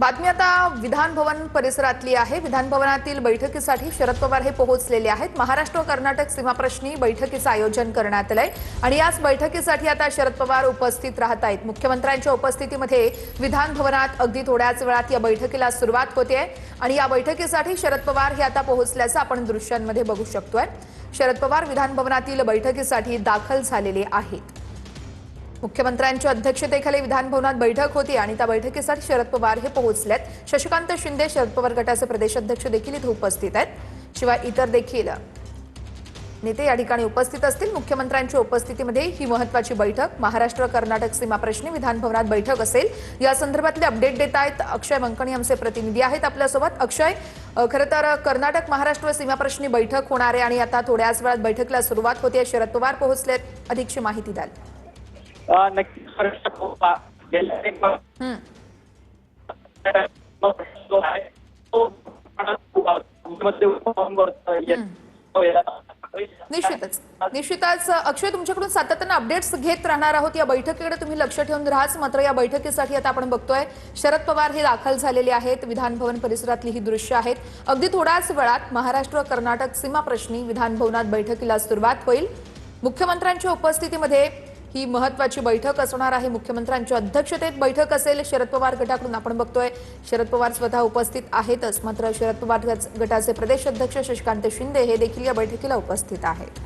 बातमी आता विधान भवन परिसरातली आहे। विधान भवनातील बैठकीसाठी शरद पवार हे पोहोचलेले आहेत। महाराष्ट्र कर्नाटक सीमाप्रश्नी बैठकीचं आयोजन करण्यात आलंय आणि याच बैठकीसाठी आता शरद पवार उपस्थित राहत आहेत। मुख्यमंत्र्यांच्या उपस्थितीमध्ये विधान भवनात अगदी थोड्याच वेळात या बैठकीला सुरुवात होते आणि या बैठकीसाठी शरद पवार हे आता पोहोचल्याचं आपण दृश्यांमध्ये बघू शकतोय। शरद पवार विधान भवनातील बैठकीसाठी दाखल झालेले आहेत। मुख्यमंत्र्यांच्या अध्यक्षतेखाली विधान भवनात बैठक होती आणि त्या बैठकीसाठी शरद पवार हे पोहोचलेत। शशिकांत शिंदे शरद पवार गटाचे प्रदेशाध्यक्ष देखील इथे उपस्थित आहेत। शिवाय इतर देखील नेते या ठिकाणी उपस्थित असतील। मुख्यमंत्र्यांच्या उपस्थितीमध्ये ही महत्त्वाची बैठक महाराष्ट्र कर्नाटक सीमाप्रश्नी विधान भवनात बैठक असेल। या संदर्भातले अपडेट देत आहेत अक्षय मंकणी आमचे प्रतिनिधी आहेत आपल्यासोबत। अक्षय, खरं तर कर्नाटक महाराष्ट्र सीमाप्रश्नी बैठक होणार आहे आणि आता थोड्याच वेळात बैठकीला सुरुवात होते। शरद पवार पोहोचलेत, अधिकची माहिती द्याल? नक्कीच निश्चितच अक्षय, तुमच्याकडून सातत्याने अपडेट्स घेत राहणार आहोत। या बैठकीकडे तुम्ही लक्ष ठेवून राहाच। मात्र या बैठकीसाठी आता आपण बघतोय शरद पवार हे दाखल झालेले आहेत। विधान भवन परिसरातली ही दृश्य आहेत। अगदी थोड्याच वेळात महाराष्ट्र कर्नाटक सीमाप्रश्नी विधान भवनात बैठकीला सुरुवात होईल। मुख्यमंत्र्यांच्या उपस्थितीमध्ये ही महत्त्वाची बैठक असणार आहे। मुख्यमंत्र्यांच्या अध्यक्षतेत बैठक असेल। शरद पवार गटाकडून आपण बघतोय शरद पवार स्वतः उपस्थित आहेतच, मात्र शरद पवार गटाचे प्रदेश अध्यक्ष शशिकांत शिंदे हे देखील या बैठकीला उपस्थित आहेत।